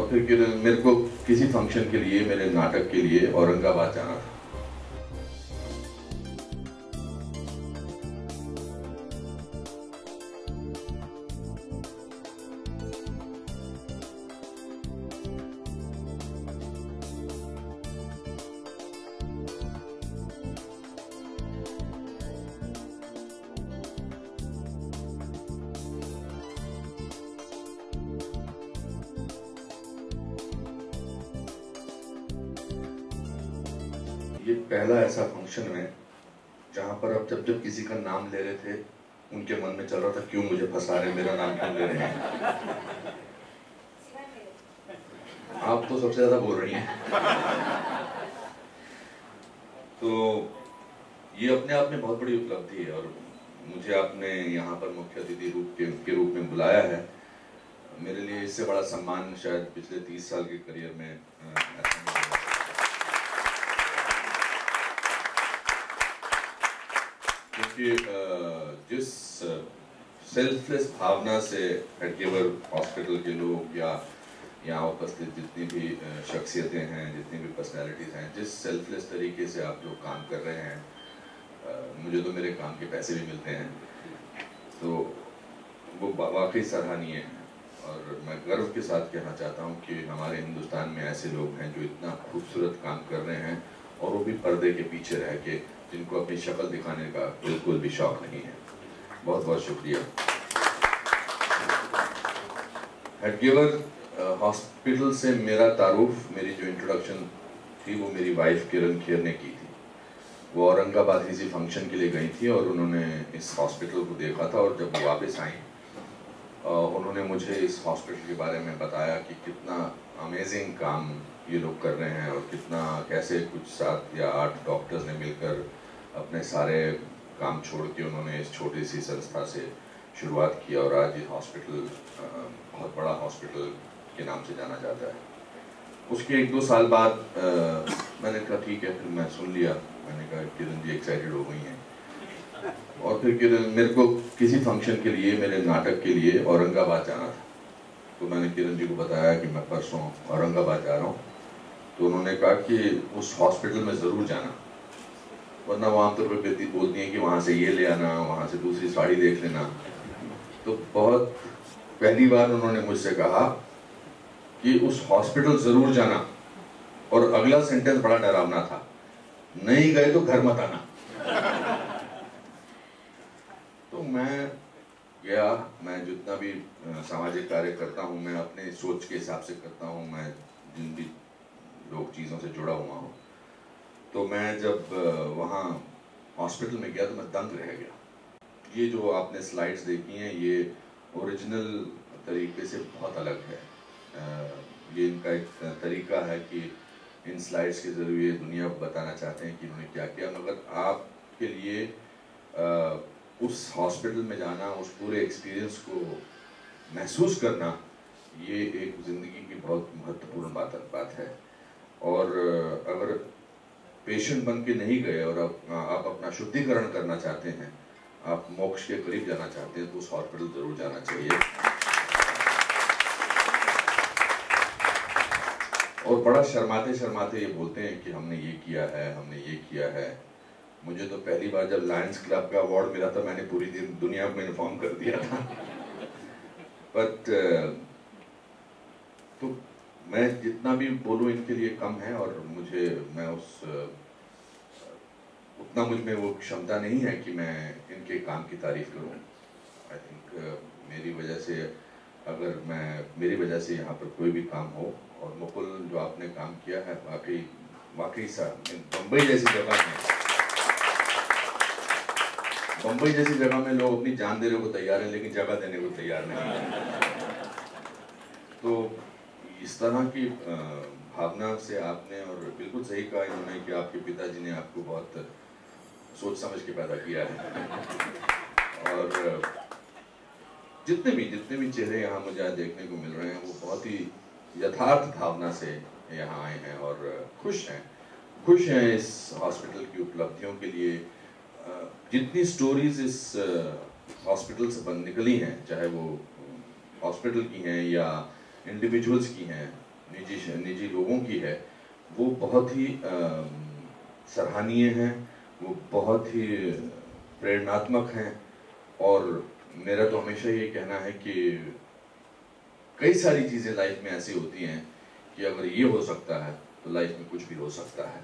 और फिर मेरे को किसी फंक्शन के लिए, मेरे नाटक के लिए औरंगाबाद जाना था। ये पहला ऐसा फंक्शन है जहां पर अब जब जब किसी का नाम ले रहे थे उनके मन में चल रहा था क्यों मुझे फंसा रहे, मेरा नाम क्यों ले रहे हैं। आप तो सबसे ज्यादा बोल रही हैं। तो ये अपने आप में बहुत बड़ी उपलब्धि है और मुझे आपने यहाँ पर मुख्य अतिथि के रूप में बुलाया है। मेरे लिए इससे बड़ा सम्मान शायद पिछले 30 साल के करियर में ऐसा नहीं हुआ। क्योंकि जिस सेल्फलेस भावना से हेडगेवर हॉस्पिटल के लोग या यहाँ उपस्थित जितनी भी शख्सियतें हैं, जितनी भी पर्सनैलिटीज़ हैं, जिस सेल्फलेस तरीके से आप लोग काम कर रहे हैं, मुझे तो मेरे काम के पैसे भी मिलते हैं, तो वो वाकई सराहनीय है। और मैं गर्व के साथ कहना चाहता हूँ कि हमारे हिंदुस्तान में ऐसे लोग हैं जो इतना खूबसूरत काम कर रहे हैं और वो भी पर्दे के पीछे रह के, जिनको अपनी शक्ल दिखाने का बिल्कुल भी शौक नहीं है। बहुत बहुत शुक्रिया। हेडगेवर हॉस्पिटल से मेरा तारुफ, मेरी जो इंट्रोडक्शन थी वो मेरी वाइफ किरण खेर ने की थी। वो औरंगाबाद किसी फंक्शन के लिए गई थी और उन्होंने इस हॉस्पिटल को देखा था और जब वो वापस आई उन्होंने मुझे इस हॉस्पिटल के बारे में बताया कि कितना अमेजिंग काम ये लोग कर रहे हैं और कितना कैसे कुछ 7 या 8 डॉक्टर्स ने मिलकर अपने सारे काम छोड़ के उन्होंने इस छोटी सी संस्था से शुरुआत की और आज ये हॉस्पिटल बहुत बड़ा हॉस्पिटल के नाम से जाना जाता है। उसके 1-2 साल बाद मैंने कहा ठीक है, फिर मैं सुन लिया। मैंने कहा किरण जी एक्साइटेड हो गई हैं और फिर मेरे को किसी फंक्शन के लिए, मेरे नाटक के लिए औरंगाबाद जाना था। तो मैंने किरण जी को बताया कि मैं परसों औरंगाबाद जा रहा हूँ। तो उन्होंने कहा कि उस हॉस्पिटल में ज़रूर जाना, वरना वो आमतौर पर बेटी बोलती हैं कि वहाँ से ये ले आना, वहाँ से दूसरी साड़ी देख लेना। तो बहुत पहली बार उन्होंने मुझसे कहा कि उस हॉस्पिटल ज़रूर जाना, और अगला सेंटेंस बड़ा डरावना था, नहीं गए तो घर मत आना। तो मैं गया। मैं जितना भी सामाजिक कार्य करता हूँ मैं अपने सोच के हिसाब से करता हूँ, मैं जिन भी लोग चीज़ों से जुड़ा हुआ हूँ। तो मैं जब वहाँ हॉस्पिटल में गया तो मैं दंग रह गया। ये जो आपने स्लाइड्स देखी हैं ये ओरिजिनल तरीके से बहुत अलग है। ये इनका एक तरीका है कि इन स्लाइड्स के ज़रिए दुनिया को बताना चाहते हैं कि उन्होंने क्या किया, मगर आपके लिए उस हॉस्पिटल में जाना, उस पूरे एक्सपीरियंस को महसूस करना, ये एक ज़िंदगी की बहुत महत्वपूर्ण बात है। और अगर पेशेंट बन के नहीं गए और आप अपना शुद्धिकरण करना चाहते हैं, आप मोक्ष के करीब जाना चाहते हैं, तो उस हॉस्पिटल ज़रूर जाना चाहिए। और बड़ा शर्माते शर्माते ये बोलते हैं कि हमने ये किया है, हमने ये किया है। मुझे तो पहली बार जब लायंस क्लब का अवार्ड मिला था मैंने पूरी दुनिया को इन्फॉर्म कर दिया था। बट तो मैं जितना भी बोलूँ इनके लिए कम है, और मैं उतना मुझ में वो क्षमता नहीं है कि मैं इनके काम की तारीफ करूँ। आई थिंक मेरी वजह से यहाँ पर कोई भी काम हो, और मुकुल जो आपने काम किया है वाकई सा बम्बई जैसी जगह में लोग अपनी जान देने को तैयार हैं लेकिन जगह देने को तैयार नहीं है। तो इस तरह की भावना से आपने, और बिल्कुल सही कहा इन्होंने कि आपके पिताजी ने आपको बहुत सोच समझ के पैदा किया है। और जितने भी चेहरे यहाँ मुझे आज देखने को मिल रहे हैं वो बहुत ही यथार्थ भावना से यहाँ आए हैं और खुश हैं इस हॉस्पिटल की उपलब्धियों के लिए। जितनी स्टोरीज इस हॉस्पिटल से निकली हैं, चाहे वो हॉस्पिटल की हैं या इंडिविजुअल्स की हैं, निजी लोगों की है वो बहुत ही सराहनीय हैं, वो बहुत ही प्रेरणात्मक हैं। और मेरा तो हमेशा ये कहना है कि कई सारी चीज़ें लाइफ में ऐसी होती हैं कि अगर ये हो सकता है तो लाइफ में कुछ भी हो सकता है।